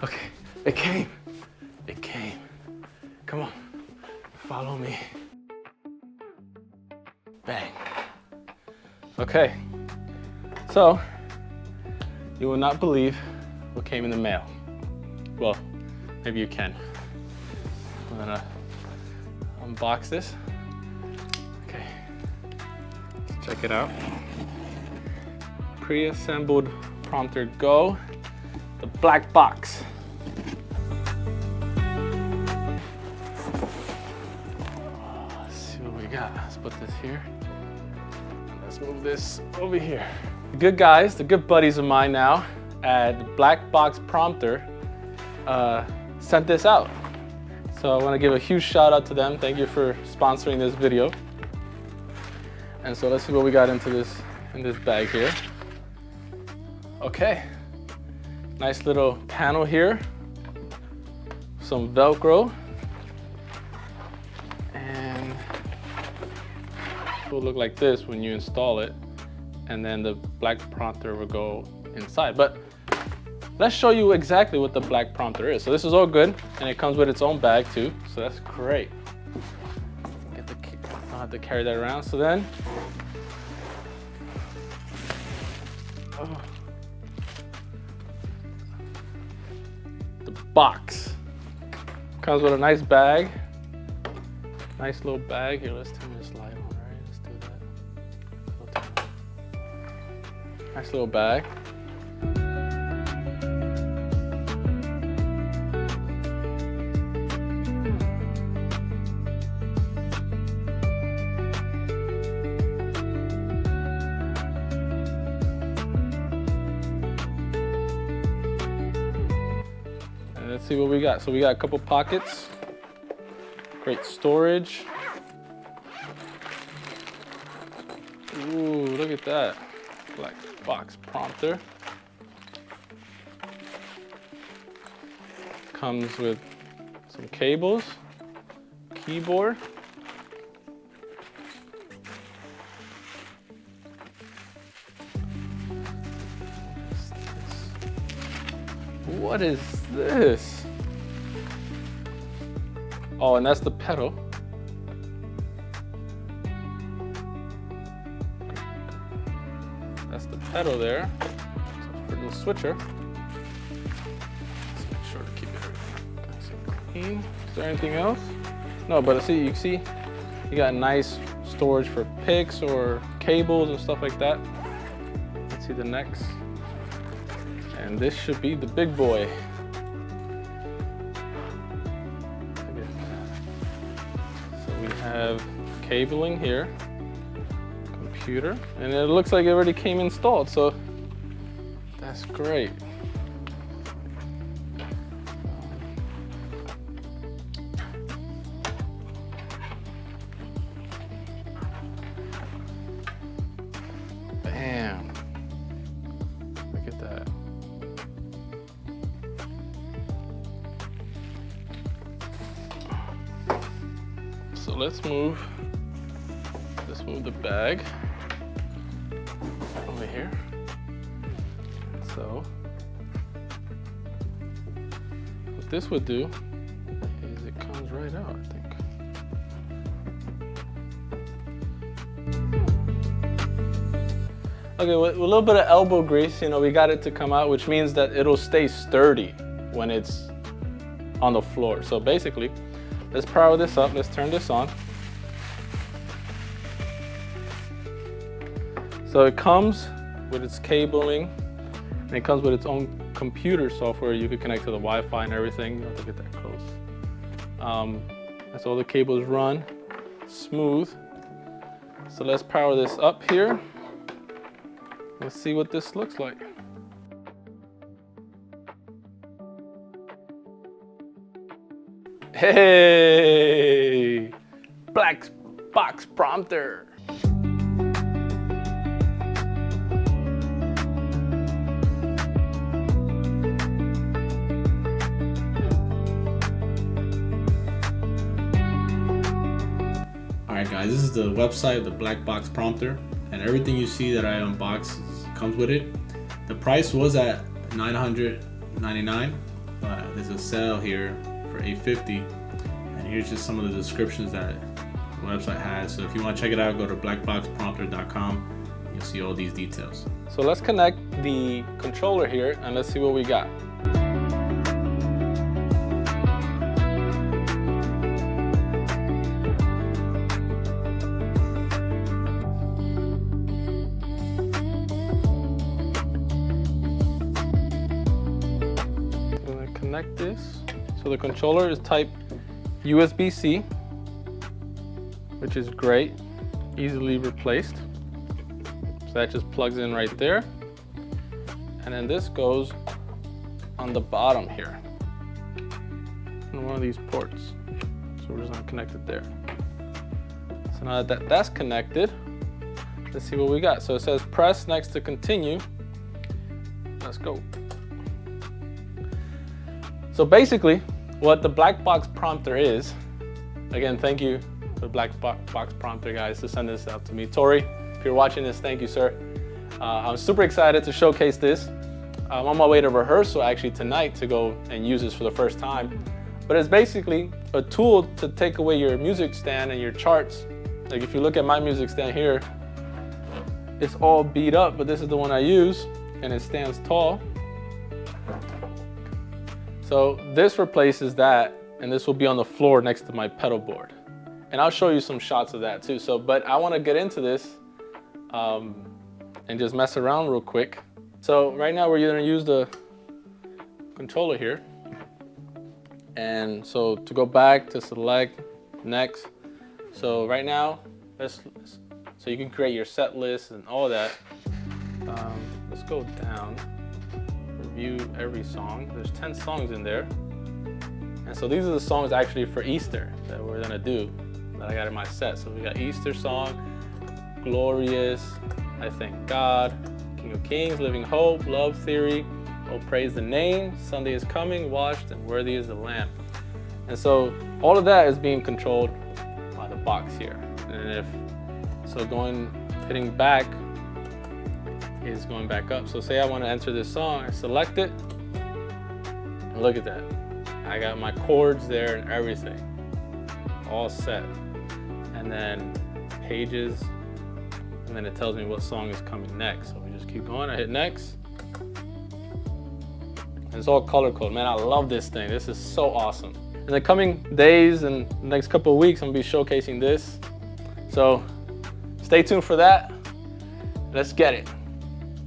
Okay, it came. It came. Come on, follow me. Bang. Okay, so you will not believe what came in the mail. Well, maybe you can. I'm gonna unbox this. Okay, let's check it out. Pre-assembled prompter Go, the black box. Let's see what we got. Let's put this here. Let's move this over here. The good guys, the good buddies of mine now at Blackbox Prompter sent this out. So I want to give a huge shout out to them. Thank you for sponsoring this video. And so let's see what we got in this bag here. Okay, nice little panel here, some Velcro, and it will look like this when you install it, and then the black prompter will go inside. But let's show you exactly what the black prompter is. So this is all good, and it comes with its own bag too, so that's great. Don't have to carry that around. So then, the box comes with a nice bag, nice little bag. Here, let's turn this light on. Right, let's do that. Nice little bag. Let's see what we got. So we got a couple pockets, great storage. Ooh, look at that. Blackbox Prompter. Comes with some cables, keyboard. What is this? Oh, and that's the pedal. That's the pedal there. So for the switcher. Let's make sure to keep it nice and clean. Is there anything else? No, but see, you see, you got nice storage for picks or cables and stuff like that. Let's see the next. And this should be the big boy. So we have cabling here, computer, and it looks like it already came installed, so that's great. Bam. Look at that. So let's move the bag over here. So what this would do is it comes right out, I think. Okay, with a little bit of elbow grease, we got it to come out, which means that it'll stay sturdy when it's on the floor. So basically, let's power this up. Let's turn this on. So it comes with its cabling, and it comes with its own computer software. You can connect to the Wi-Fi and everything. Don't have to get that close. That's all the cables run smooth. So let's power this up here. Let's see what this looks like. Hey, Blackbox Prompter. Alright guys, this is the website of the Blackbox Prompter, and everything you see that I unbox comes with it. The price was at $999, there's a sale here for $850, and here's just some of the descriptions that the website has. So if you want to check it out, go to blackboxprompter.com. You'll see all these details. So let's connect the controller here and let's see what we got. I'm gonna connect this. So the controller is type USB-C, which is great, easily replaced. So that just plugs in right there. And then this goes on the bottom here, on one of these ports. So we're just gonna connect it there. So now that that's connected, let's see what we got. So it says press next to continue. Let's go. So basically, what the Blackbox Prompter is, again, thank you to the Blackbox Prompter guys to send this out to me. Tori, if you're watching this, thank you, sir. I'm super excited to showcase this. I'm on my way to rehearsal actually tonight to go and use this for the first time. But it's basically a tool to take away your music stand and your charts. Like if you look at my music stand here, it's all beat up, but this is the one I use and it stands tall. So this replaces that, and this will be on the floor next to my pedal board. And I'll show you some shots of that too. So, but I want to get into this and just mess around real quick. So right now we're gonna use the controller here. And so to go back, to select, next. So right now, so you can create your set list and all that. Let's go down, review every song. There's 10 songs in there. And so these are the songs actually for Easter that we're gonna do, that I got in my set. So we got Easter song, Glorious, I Thank God, King of Kings, Living Hope, Love Theory, Oh Praise the Name, Sunday is Coming, Washed, and Worthy is the Lamb. And so all of that is being controlled by the box here. And hitting back is going back up. So say I want to enter this song, I select it, and look at that. I got my chords there and everything, all set. And then pages, and then it tells me what song is coming next. So we just keep going, I hit next. And it's all color coded. Man, I love this thing. This is so awesome. In the coming days and the next couple of weeks, I'm gonna be showcasing this. So stay tuned for that. Let's get it.